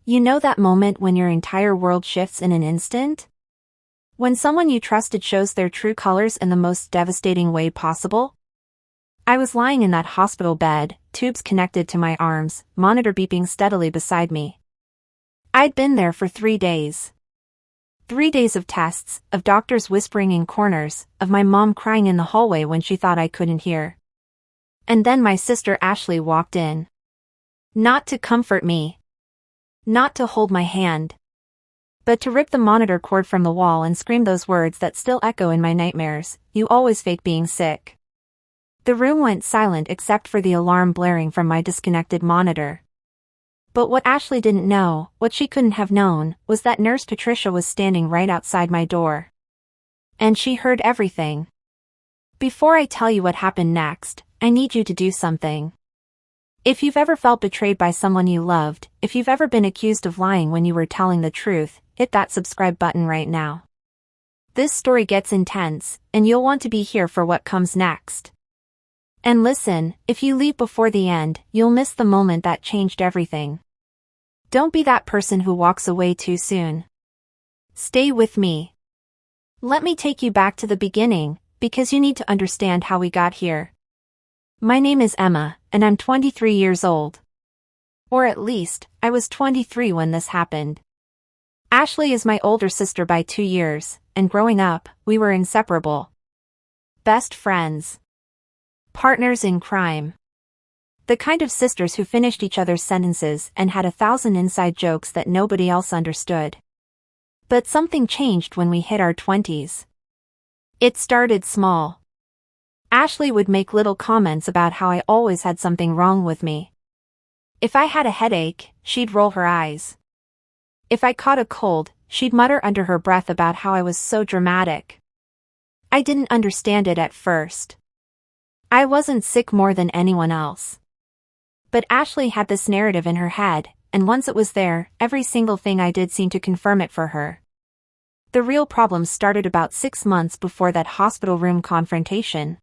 You know that moment when your entire world shifts in an instant? When someone you trusted shows their true colors in the most devastating way possible? I was lying in that hospital bed, tubes connected to my arms, monitor beeping steadily beside me. I'd been there for 3 days. 3 days of tests, of doctors whispering in corners, of my mom crying in the hallway when she thought I couldn't hear. And then my sister Ashley walked in. Not to comfort me. Not to hold my hand. But to rip the monitor cord from the wall and scream those words that still echo in my nightmares: "You always fake being sick." The room went silent except for the alarm blaring from my disconnected monitor. But what Ashley didn't know, what she couldn't have known, was that Nurse Patricia was standing right outside my door. And she heard everything. Before I tell you what happened next, I need you to do something. If you've ever felt betrayed by someone you loved, if you've ever been accused of lying when you were telling the truth, hit that subscribe button right now. This story gets intense, and you'll want to be here for what comes next. And listen, if you leave before the end, you'll miss the moment that changed everything. Don't be that person who walks away too soon. Stay with me. Let me take you back to the beginning, because you need to understand how we got here. My name is Emma, and I'm 23 years old. Or at least, I was 23 when this happened. Ashley is my older sister by 2 years, and growing up, we were inseparable. Best friends. Partners in crime. The kind of sisters who finished each other's sentences and had 1,000 inside jokes that nobody else understood. But something changed when we hit our 20s. It started small. Ashley would make little comments about how I always had something wrong with me. If I had a headache, she'd roll her eyes. If I caught a cold, she'd mutter under her breath about how I was so dramatic. I didn't understand it at first. I wasn't sick more than anyone else. But Ashley had this narrative in her head, and once it was there, every single thing I did seemed to confirm it for her. The real problem started about 6 months before that hospital room confrontation.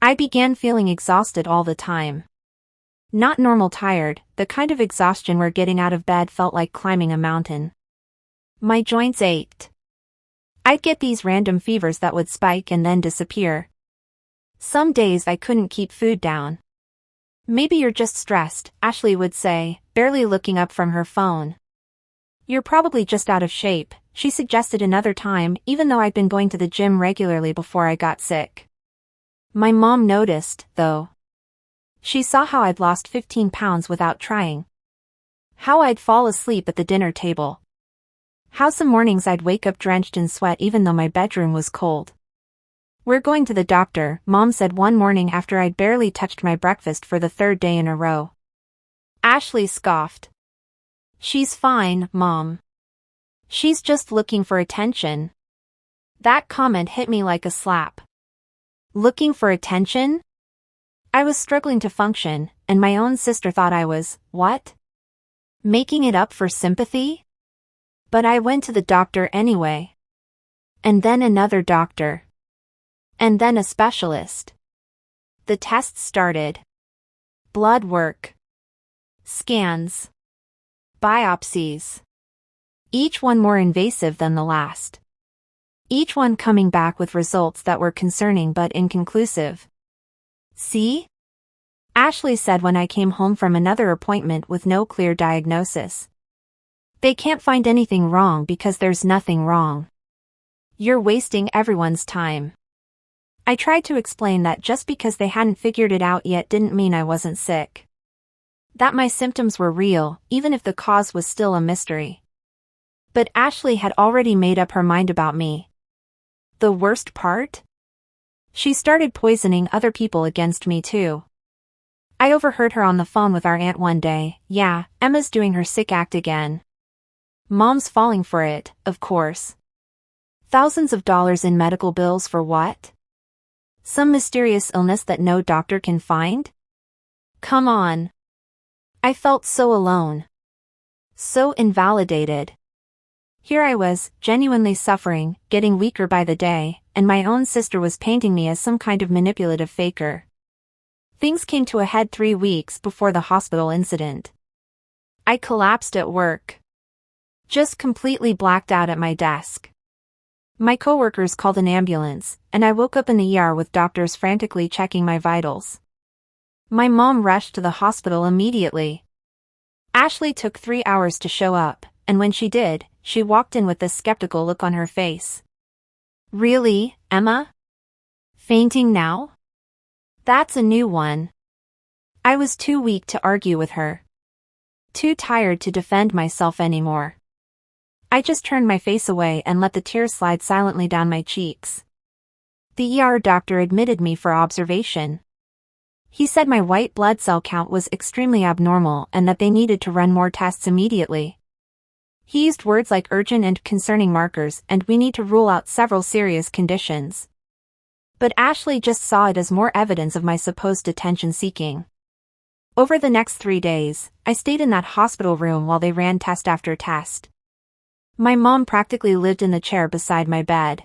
I began feeling exhausted all the time. Not normal tired, the kind of exhaustion where getting out of bed felt like climbing a mountain. My joints ached. I'd get these random fevers that would spike and then disappear. Some days I couldn't keep food down. "Maybe you're just stressed," Ashley would say, barely looking up from her phone. "You're probably just out of shape," she suggested another time, even though I'd been going to the gym regularly before I got sick. My mom noticed, though. She saw how I'd lost 15 pounds without trying. How I'd fall asleep at the dinner table. How some mornings I'd wake up drenched in sweat even though my bedroom was cold. "We're going to the doctor," Mom said one morning after I'd barely touched my breakfast for the 3rd day in a row. Ashley scoffed. "She's fine, Mom. She's just looking for attention." That comment hit me like a slap. Looking for attention? I was struggling to function, and my own sister thought I was, what? Making it up for sympathy? But I went to the doctor anyway. And then another doctor. And then a specialist. The tests started. Blood work. Scans. Biopsies. Each one more invasive than the last. Each one coming back with results that were concerning but inconclusive. "See?" Ashley said when I came home from another appointment with no clear diagnosis. "They can't find anything wrong because there's nothing wrong. You're wasting everyone's time." I tried to explain that just because they hadn't figured it out yet didn't mean I wasn't sick. That my symptoms were real, even if the cause was still a mystery. But Ashley had already made up her mind about me. The worst part? She started poisoning other people against me too. I overheard her on the phone with our aunt one day. "Yeah, Emma's doing her sick act again. Mom's falling for it, of course. Thousands of dollars in medical bills for what? Some mysterious illness that no doctor can find? Come on." I felt so alone. So invalidated. Here I was, genuinely suffering, getting weaker by the day, and my own sister was painting me as some kind of manipulative faker. Things came to a head 3 weeks before the hospital incident. I collapsed at work. Just completely blacked out at my desk. My coworkers called an ambulance, and I woke up in the ER with doctors frantically checking my vitals. My mom rushed to the hospital immediately. Ashley took 3 hours to show up, and when she did, she walked in with this skeptical look on her face. Really, Emma? Fainting now? That's a new one. I was too weak to argue with her. Too tired to defend myself anymore. I just turned my face away and let the tears slide silently down my cheeks. The ER doctor admitted me for observation. He said my white blood cell count was extremely abnormal and that they needed to run more tests immediately. He used words like urgent and concerning markers, and we need to rule out several serious conditions. But Ashley just saw it as more evidence of my supposed attention-seeking. Over the next 3 days, I stayed in that hospital room while they ran test after test. My mom practically lived in the chair beside my bed.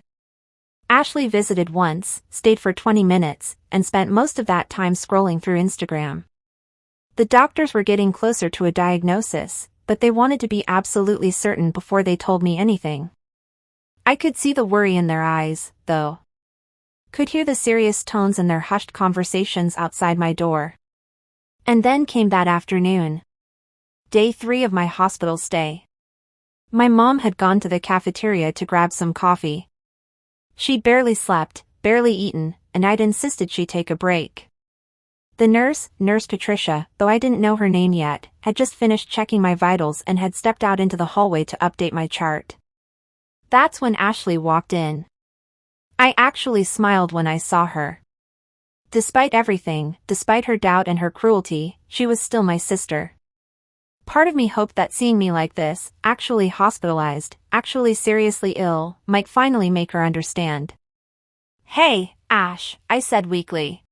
Ashley visited once, stayed for 20 minutes, and spent most of that time scrolling through Instagram. The doctors were getting closer to a diagnosis, but they wanted to be absolutely certain before they told me anything. I could see the worry in their eyes, though. Could hear the serious tones in their hushed conversations outside my door. And then came that afternoon. Day 3 of my hospital stay. My mom had gone to the cafeteria to grab some coffee. She'd barely slept, barely eaten, and I'd insisted she take a break. The nurse, Nurse Patricia, though I didn't know her name yet, had just finished checking my vitals and had stepped out into the hallway to update my chart. That's when Ashley walked in. I actually smiled when I saw her. Despite everything, despite her doubt and her cruelty, she was still my sister. Part of me hoped that seeing me like this, actually hospitalized, actually seriously ill, might finally make her understand. "Hey, Ash," I said weakly.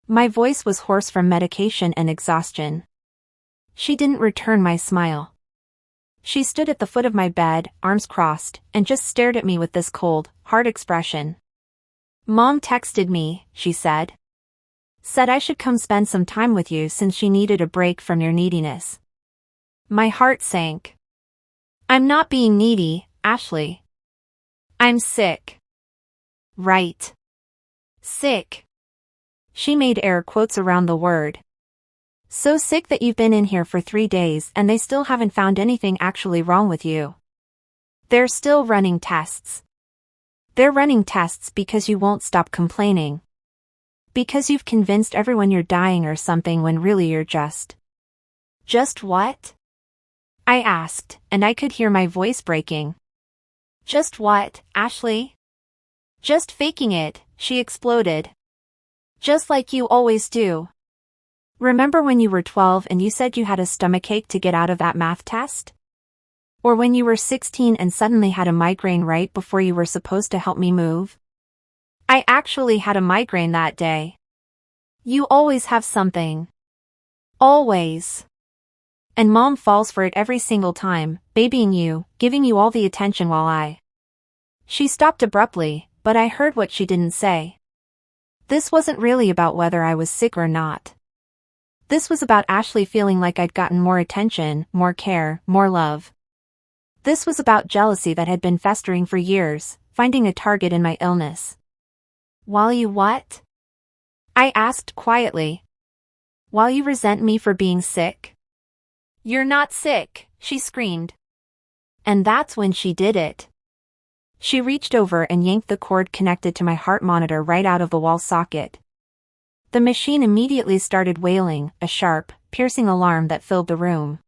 My voice was hoarse from medication and exhaustion. She didn't return my smile. She stood at the foot of my bed, arms crossed, and just stared at me with this cold, hard expression. "Mom texted me," she said. "Said I should come spend some time with you since she needed a break from your neediness." My heart sank. "I'm not being needy, Ashley. I'm sick." "Right. Sick." She made air quotes around the word. "So sick that you've been in here for 3 days and they still haven't found anything actually wrong with you. They're still running tests. They're running tests because you won't stop complaining. Because you've convinced everyone you're dying or something when really you're just..." "Just what?" I asked, and I could hear my voice breaking. "Just what, Ashley?" "Just faking it," she exploded. "Just like you always do. Remember when you were 12 and you said you had a stomachache to get out of that math test? Or when you were 16 and suddenly had a migraine right before you were supposed to help me move? I actually had a migraine that day. You always have something. Always. And Mom falls for it every single time, babying you, giving you all the attention while I..." She stopped abruptly, but I heard what she didn't say. This wasn't really about whether I was sick or not. This was about Ashley feeling like I'd gotten more attention, more care, more love. This was about jealousy that had been festering for years, finding a target in my illness. "While you what?" I asked quietly. "While you resent me for being sick?" "You're not sick," she screamed. And that's when she did it. She reached over and yanked the cord connected to my heart monitor right out of the wall socket. The machine immediately started wailing, a sharp, piercing alarm that filled the room.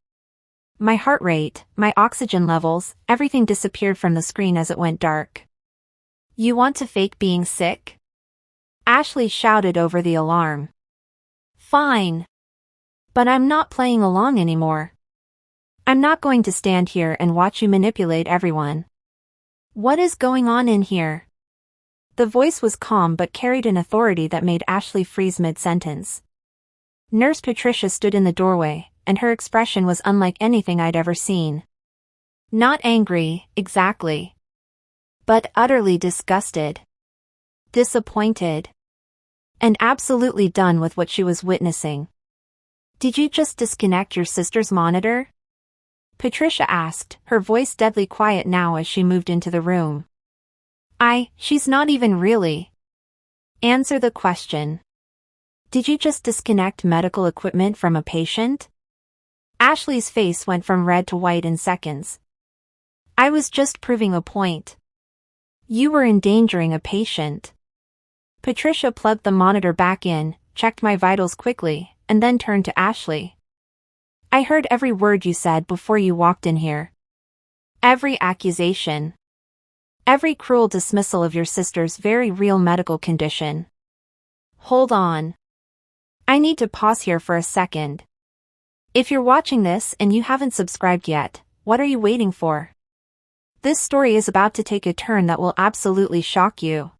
My heart rate, my oxygen levels, everything disappeared from the screen as it went dark. "You want to fake being sick?" Ashley shouted over the alarm. "Fine. But I'm not playing along anymore. I'm not going to stand here and watch you manipulate everyone. What is going on in here?" The voice was calm but carried an authority that made Ashley freeze mid-sentence. Nurse Patricia stood in the doorway, and her expression was unlike anything I'd ever seen. Not angry, exactly. But utterly disgusted. Disappointed. And absolutely done with what she was witnessing. "Did you just disconnect your sister's monitor?" Patricia asked, her voice deadly quiet now as she moved into the room. She's not even really. Answer the question. Did you just disconnect medical equipment from a patient? Ashley's face went from red to white in seconds. I was just proving a point. You were endangering a patient. Patricia plugged the monitor back in, checked my vitals quickly, and then turned to Ashley. I heard every word you said before you walked in here. Every accusation. Every cruel dismissal of your sister's very real medical condition. Hold on. I need to pause here for a second. If you're watching this and you haven't subscribed yet, what are you waiting for? This story is about to take a turn that will absolutely shock you.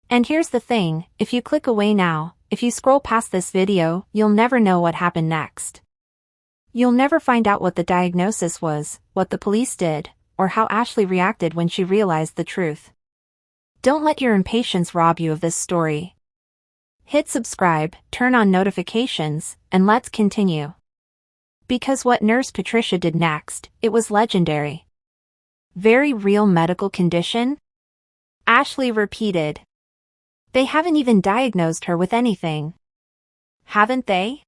And here's the thing, if you click away now, if you scroll past this video, you'll never know what happened next. You'll never find out what the diagnosis was, what the police did, or how Ashley reacted when she realized the truth. Don't let your impatience rob you of this story. Hit subscribe, turn on notifications, and let's continue. Because what Nurse Patricia did next, it was legendary. Very real medical condition? Ashley repeated. They haven't even diagnosed her with anything. Haven't they?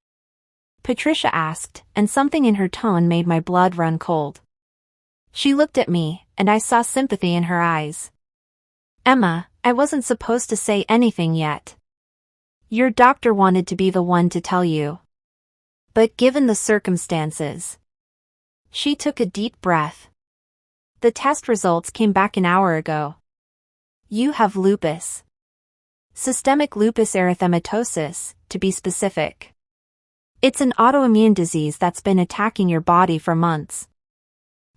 Patricia asked, and something in her tone made my blood run cold. She looked at me, and I saw sympathy in her eyes. Emma, I wasn't supposed to say anything yet. Your doctor wanted to be the one to tell you. But given the circumstances. She took a deep breath. The test results came back an hour ago. You have lupus. Systemic lupus erythematosus, to be specific. It's an autoimmune disease that's been attacking your body for months.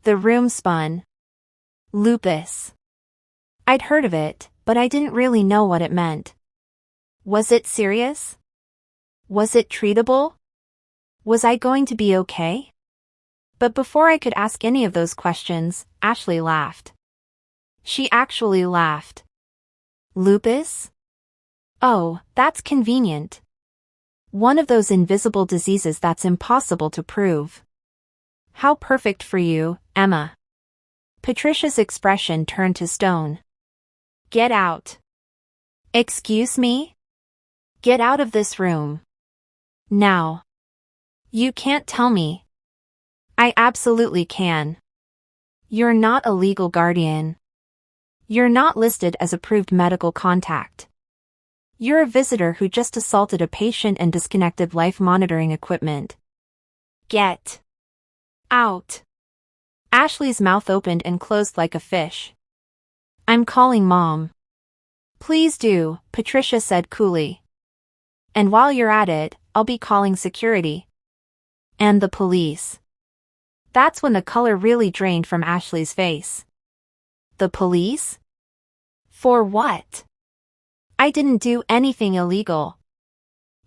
The room spun. Lupus. I'd heard of it, but I didn't really know what it meant. Was it serious? Was it treatable? Was I going to be okay? But before I could ask any of those questions, Ashley laughed. She actually laughed. Lupus? Oh, that's convenient. One of those invisible diseases that's impossible to prove. How perfect for you, Emma. Patricia's expression turned to stone. Get out. Excuse me? Get out of this room. Now. You can't tell me. I absolutely can. You're not a legal guardian. You're not listed as approved medical contact. You're a visitor who just assaulted a patient and disconnected life monitoring equipment. Get out. Ashley's mouth opened and closed like a fish. I'm calling Mom. Please do, Patricia said coolly. And while you're at it, I'll be calling security. And the police. That's when the color really drained from Ashley's face. The police? For what? I didn't do anything illegal.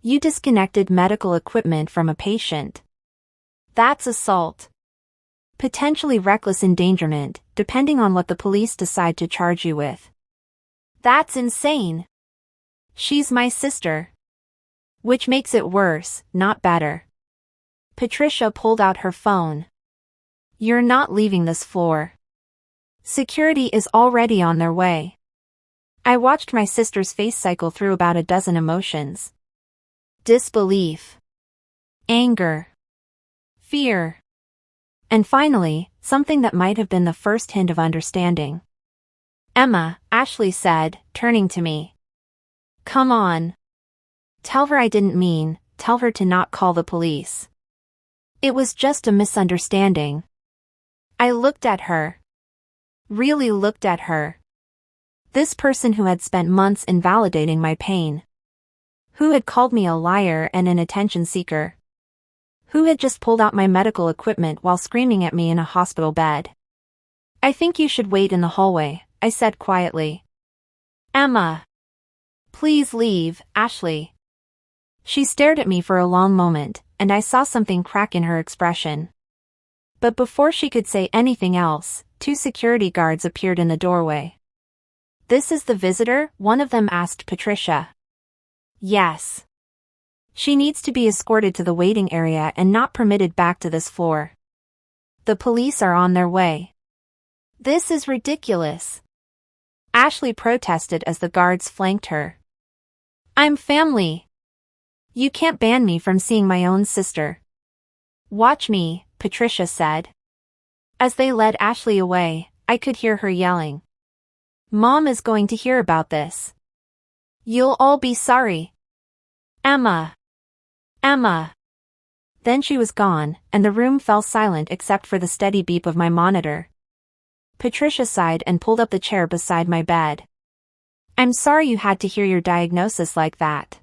You disconnected medical equipment from a patient. That's assault. Potentially reckless endangerment, depending on what the police decide to charge you with. That's insane. She's my sister. Which makes it worse, not better. Patricia pulled out her phone. You're not leaving this floor. Security is already on their way. I watched my sister's face cycle through about a dozen emotions. Disbelief. Anger. Fear. And finally, something that might have been the first hint of understanding. Emma, Ashley said, turning to me. Come on. Tell her I didn't mean, tell her to not call the police. It was just a misunderstanding. I looked at her. Really looked at her. This person who had spent months invalidating my pain. Who had called me a liar and an attention seeker. Who had just pulled out my medical equipment while screaming at me in a hospital bed. I think you should wait in the hallway, I said quietly. Emma. Please leave, Ashley. She stared at me for a long moment, and I saw something crack in her expression. But before she could say anything else, 2 security guards appeared in the doorway. This is the visitor? One of them asked Patricia. Yes. She needs to be escorted to the waiting area and not permitted back to this floor. The police are on their way. This is ridiculous. Ashley protested as the guards flanked her. I'm family. You can't ban me from seeing my own sister. Watch me, Patricia said. As they led Ashley away, I could hear her yelling. Mom is going to hear about this. You'll all be sorry. Emma. Emma. Then she was gone, and the room fell silent except for the steady beep of my monitor. Patricia sighed and pulled up the chair beside my bed. I'm sorry you had to hear your diagnosis like that.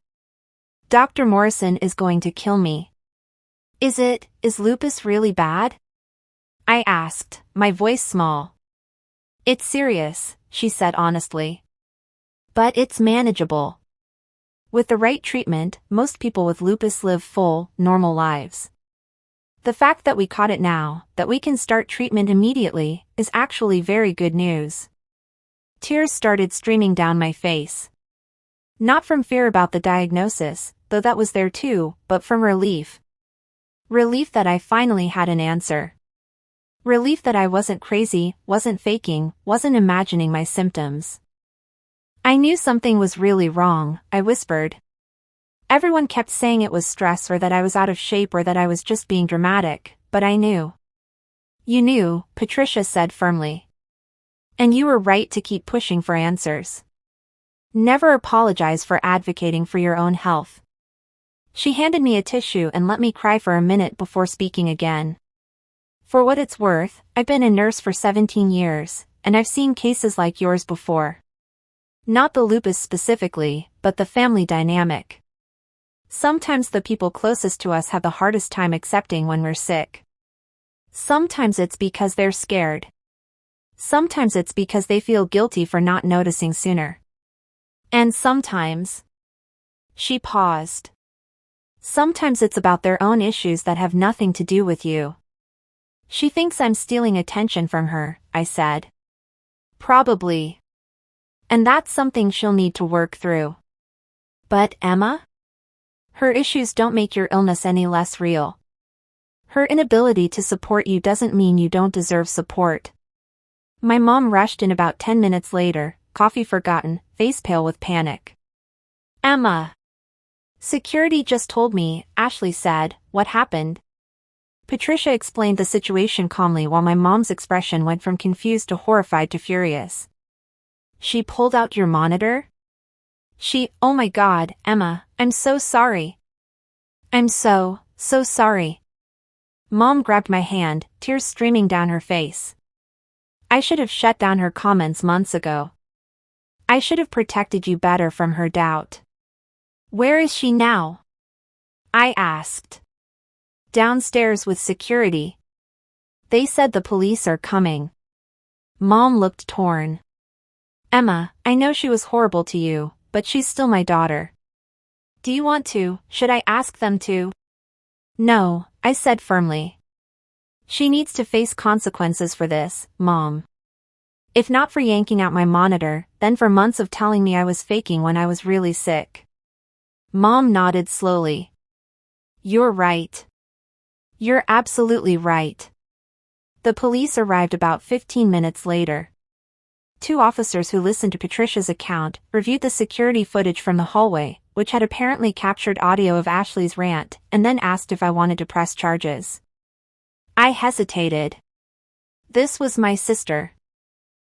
Dr. Morrison is going to kill me. Is lupus really bad? I asked, my voice small. It's serious, she said honestly. But it's manageable. With the right treatment, most people with lupus live full, normal lives. The fact that we caught it now, that we can start treatment immediately, is actually very good news. Tears started streaming down my face. Not from fear about the diagnosis, though that was there too, but from relief. Relief that I finally had an answer. Relief that I wasn't crazy, wasn't faking, wasn't imagining my symptoms. I knew something was really wrong, I whispered. Everyone kept saying it was stress or that I was out of shape or that I was just being dramatic, but I knew. You knew, Patricia said firmly. And you were right to keep pushing for answers. Never apologize for advocating for your own health. She handed me a tissue and let me cry for a minute before speaking again. For what it's worth, I've been a nurse for 17 years, and I've seen cases like yours before. Not the lupus specifically, but the family dynamic. Sometimes the people closest to us have the hardest time accepting when we're sick. Sometimes it's because they're scared. Sometimes it's because they feel guilty for not noticing sooner. And sometimes... She paused. Sometimes it's about their own issues that have nothing to do with you. She thinks I'm stealing attention from her, I said. Probably. And that's something she'll need to work through. But Emma? Her issues don't make your illness any less real. Her inability to support you doesn't mean you don't deserve support. My mom rushed in about 10 minutes later, coffee forgotten, face pale with panic. Emma. Security just told me, Ashley said, what happened? Patricia explained the situation calmly while my mom's expression went from confused to horrified to furious. She pulled out your monitor? Oh my God, Emma, I'm so sorry. I'm so sorry. Mom grabbed my hand, tears streaming down her face. I should have shut down her comments months ago. I should have protected you better from her doubt. Where is she now? I asked. Downstairs with security. They said the police are coming. Mom looked torn. Emma, I know she was horrible to you, but she's still my daughter. Do you want to? Should I ask them to? No, I said firmly. She needs to face consequences for this, Mom. If not for yanking out my monitor, then for months of telling me I was faking when I was really sick. Mom nodded slowly. You're right. You're absolutely right. The police arrived about 15 minutes later. 2 officers who listened to Patricia's account reviewed the security footage from the hallway, which had apparently captured audio of Ashley's rant, and then asked if I wanted to press charges. I hesitated. This was my sister.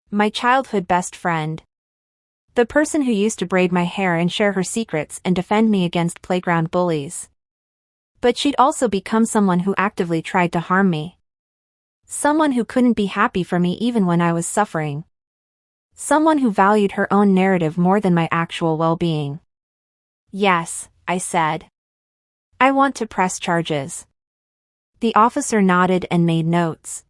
My childhood best friend. The person who used to braid my hair and share her secrets and defend me against playground bullies. But she'd also become someone who actively tried to harm me. Someone who couldn't be happy for me even when I was suffering. Someone who valued her own narrative more than my actual well-being. Yes, I said. I want to press charges. The officer nodded and made notes.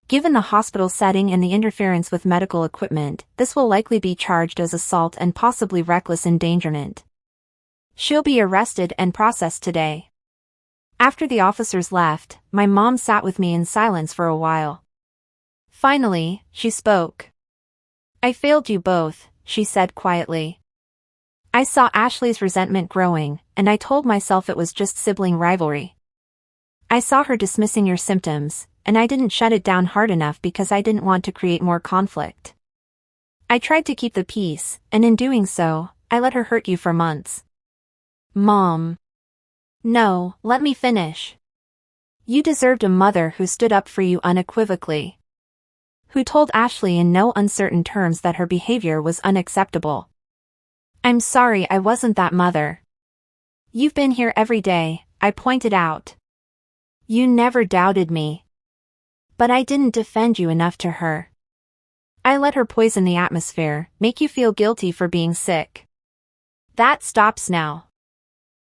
Given the hospital setting and the interference with medical equipment, this will likely be charged as assault and possibly reckless endangerment. She'll be arrested and processed today. After the officers left, my mom sat with me in silence for a while. Finally, she spoke. I failed you both, she said quietly. I saw Ashley's resentment growing, and I told myself it was just sibling rivalry. I saw her dismissing your symptoms, and I didn't shut it down hard enough because I didn't want to create more conflict. I tried to keep the peace, and in doing so, I let her hurt you for months. Mom. No, let me finish. You deserved a mother who stood up for you unequivocally. Who told Ashley in no uncertain terms that her behavior was unacceptable. I'm sorry I wasn't that mother. You've been here every day, I pointed out. You never doubted me. But I didn't defend you enough to her. I let her poison the atmosphere, make you feel guilty for being sick. That stops now.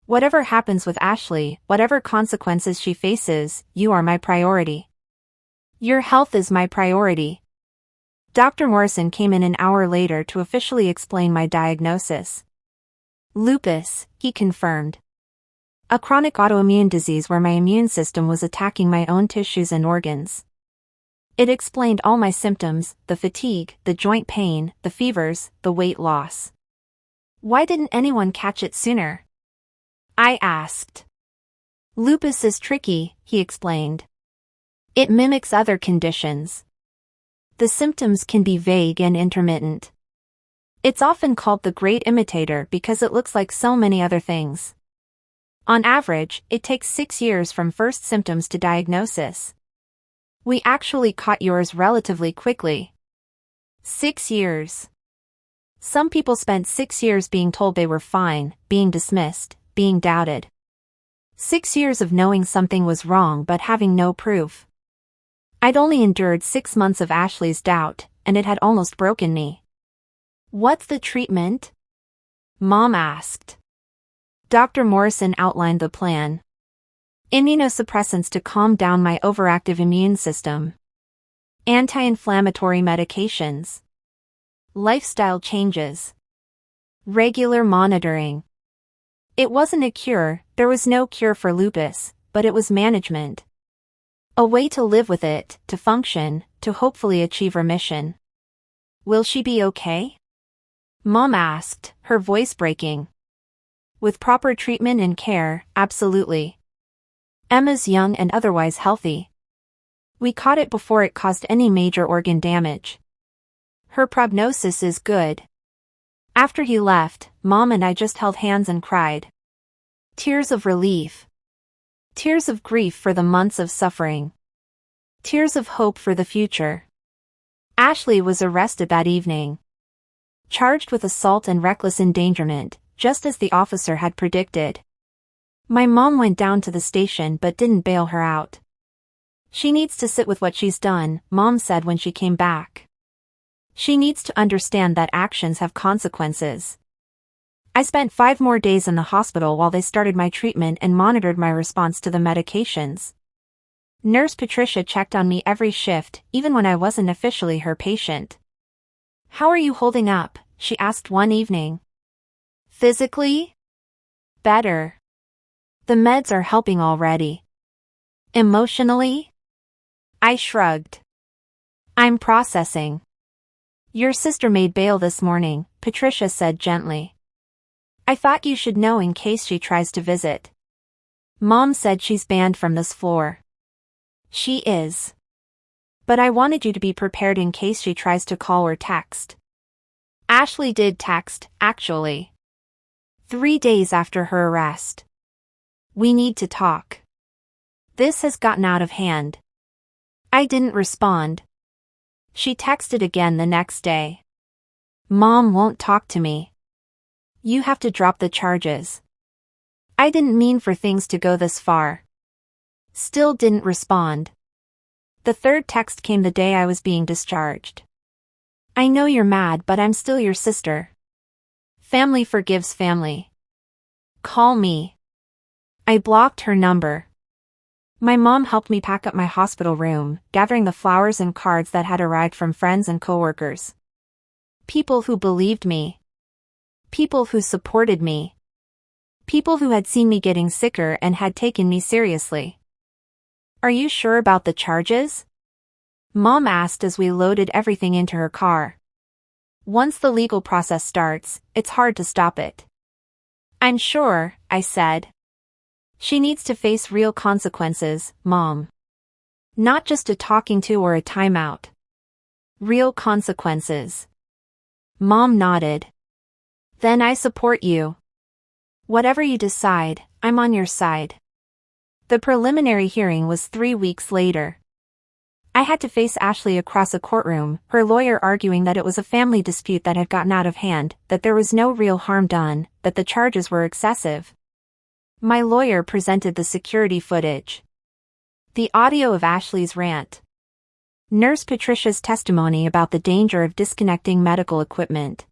Whatever happens with Ashley, whatever consequences she faces, you are my priority. Your health is my priority. Dr. Morrison came in an hour later to officially explain my diagnosis. Lupus, he confirmed. A chronic autoimmune disease where my immune system was attacking my own tissues and organs. It explained all my symptoms, the fatigue, the joint pain, the fevers, the weight loss. Why didn't anyone catch it sooner? I asked. Lupus is tricky, he explained. It mimics other conditions. The symptoms can be vague and intermittent. It's often called the great imitator because it looks like so many other things. On average, it takes 6 years from first symptoms to diagnosis. We actually caught yours relatively quickly. 6 years. Some people spent 6 years being told they were fine, being dismissed, being doubted. 6 years of knowing something was wrong but having no proof. I'd only endured 6 months of Ashley's doubt, and it had almost broken me. What's the treatment? Mom asked. Dr. Morrison outlined the plan. Immunosuppressants to calm down my overactive immune system. Anti-inflammatory medications. Lifestyle changes. Regular monitoring. It wasn't a cure, there was no cure for lupus, but it was management. A way to live with it, to function, to hopefully achieve remission. Will she be okay? Mom asked, her voice breaking. With proper treatment and care, absolutely. Emma's young and otherwise healthy. We caught it before it caused any major organ damage. Her prognosis is good. After he left, Mom and I just held hands and cried. Tears of relief. Tears of grief for the months of suffering. Tears of hope for the future. Ashley was arrested that evening. Charged with assault and reckless endangerment, just as the officer had predicted. My mom went down to the station but didn't bail her out. She needs to sit with what she's done, Mom said when she came back. She needs to understand that actions have consequences. I spent 5 more days in the hospital while they started my treatment and monitored my response to the medications. Nurse Patricia checked on me every shift, even when I wasn't officially her patient. How are you holding up? She asked one evening. Physically? Better. The meds are helping already. Emotionally? I shrugged. I'm processing. Your sister made bail this morning, Patricia said gently. I thought you should know in case she tries to visit. Mom said she's banned from this floor. She is. But I wanted you to be prepared in case she tries to call or text. Ashley did text, actually. 3 days after her arrest. We need to talk. This has gotten out of hand. I didn't respond. She texted again the next day. Mom won't talk to me. You have to drop the charges. I didn't mean for things to go this far. Still didn't respond. The third text came the day I was being discharged. I know you're mad, but I'm still your sister. Family forgives family. Call me. I blocked her number. My mom helped me pack up my hospital room, gathering the flowers and cards that had arrived from friends and coworkers. People who believed me. People who supported me. People who had seen me getting sicker and had taken me seriously. Are you sure about the charges? Mom asked as we loaded everything into her car. Once the legal process starts, it's hard to stop it. I'm sure, I said. She needs to face real consequences, Mom. Not just a talking to or a timeout. Real consequences. Mom nodded. Then I support you. Whatever you decide, I'm on your side. The preliminary hearing was 3 weeks later. I had to face Ashley across a courtroom, her lawyer arguing that it was a family dispute that had gotten out of hand, that there was no real harm done, that the charges were excessive. My lawyer presented the security footage. The audio of Ashley's rant. Nurse Patricia's testimony about the danger of disconnecting medical equipment.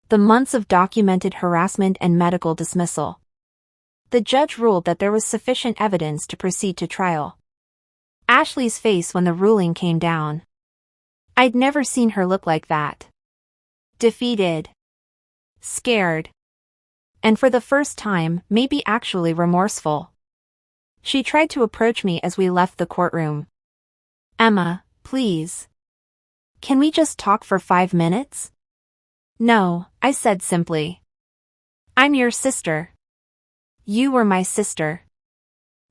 The months of documented harassment and medical dismissal. The judge ruled that there was sufficient evidence to proceed to trial. Ashley's face when the ruling came down. I'd never seen her look like that. Defeated. Scared. And for the first time, maybe actually remorseful. She tried to approach me as we left the courtroom. Emma, please. Can we just talk for 5 minutes? No, I said simply. I'm your sister. You were my sister.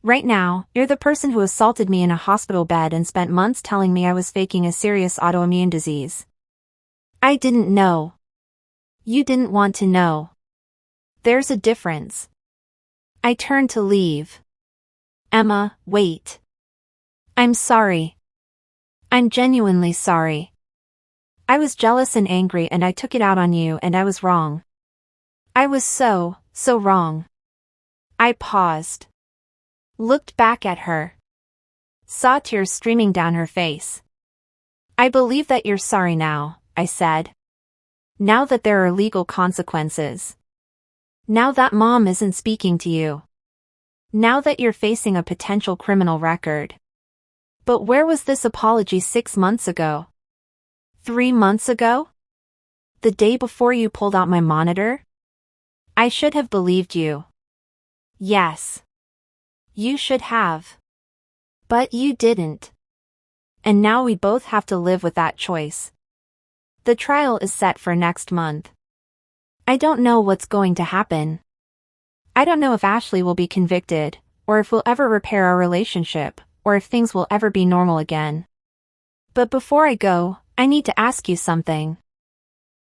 Right now, you're the person who assaulted me in a hospital bed and spent months telling me I was faking a serious autoimmune disease. I didn't know. You didn't want to know. There's a difference. I turned to leave. Emma, wait. I'm sorry. I'm genuinely sorry. I was jealous and angry and I took it out on you and I was wrong. I was so wrong. I paused. Looked back at her. Saw tears streaming down her face. I believe that you're sorry now, I said. Now that there are legal consequences. Now that Mom isn't speaking to you. Now that you're facing a potential criminal record. But where was this apology 6 months ago? 3 months ago? The day before you pulled out my monitor? I should have believed you. Yes. You should have. But you didn't. And now we both have to live with that choice. The trial is set for next month. I don't know what's going to happen. I don't know if Ashley will be convicted, or if we'll ever repair our relationship, or if things will ever be normal again. But before I go, I need to ask you something.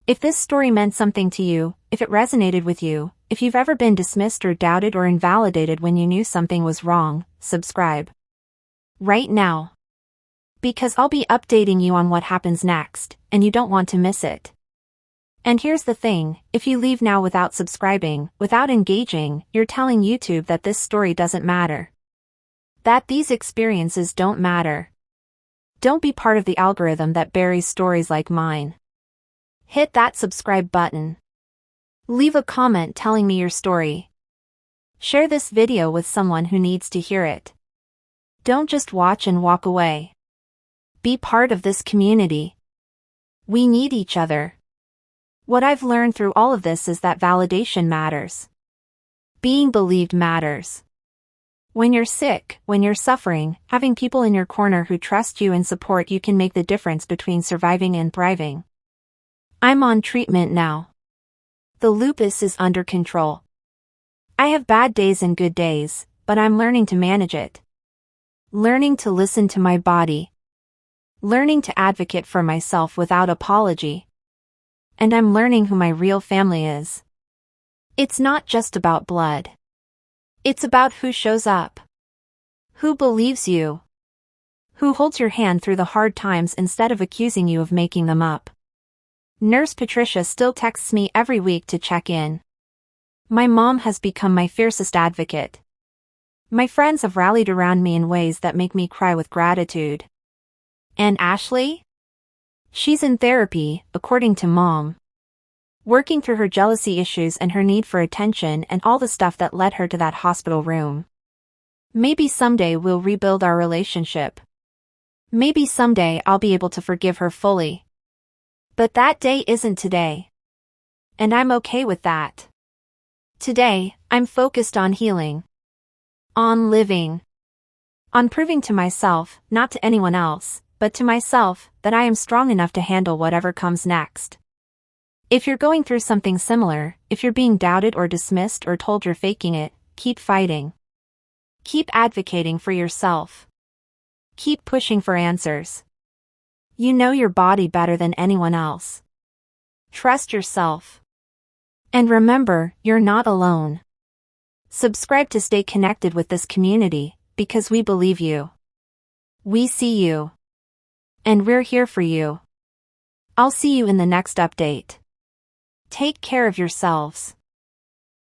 If this story meant something to you, if it resonated with you, if you've ever been dismissed or doubted or invalidated when you knew something was wrong, subscribe. Right now. Because I'll be updating you on what happens next, and you don't want to miss it. And here's the thing, if you leave now without subscribing, without engaging, you're telling YouTube that this story doesn't matter. That these experiences don't matter. Don't be part of the algorithm that buries stories like mine. Hit that subscribe button. Leave a comment telling me your story. Share this video with someone who needs to hear it. Don't just watch and walk away. Be part of this community. We need each other. What I've learned through all of this is that validation matters. Being believed matters. When you're sick, when you're suffering, having people in your corner who trust you and support you can make the difference between surviving and thriving. I'm on treatment now. The lupus is under control. I have bad days and good days, but I'm learning to manage it. Learning to listen to my body. Learning to advocate for myself without apology. And I'm learning who my real family is. It's not just about blood. It's about who shows up. Who believes you. Who holds your hand through the hard times instead of accusing you of making them up. Nurse Patricia still texts me every week to check in. My mom has become my fiercest advocate. My friends have rallied around me in ways that make me cry with gratitude. And Ashley? She's in therapy, according to Mom. Working through her jealousy issues and her need for attention and all the stuff that led her to that hospital room. Maybe someday we'll rebuild our relationship. Maybe someday I'll be able to forgive her fully. But that day isn't today. And I'm okay with that. Today, I'm focused on healing. On living. On proving to myself, not to anyone else, but to myself, that I am strong enough to handle whatever comes next. If you're going through something similar, if you're being doubted or dismissed or told you're faking it, keep fighting. Keep advocating for yourself. Keep pushing for answers. You know your body better than anyone else. Trust yourself. And remember, you're not alone. Subscribe to stay connected with this community, because we believe you. We see you. And we're here for you. I'll see you in the next update. Take care of yourselves.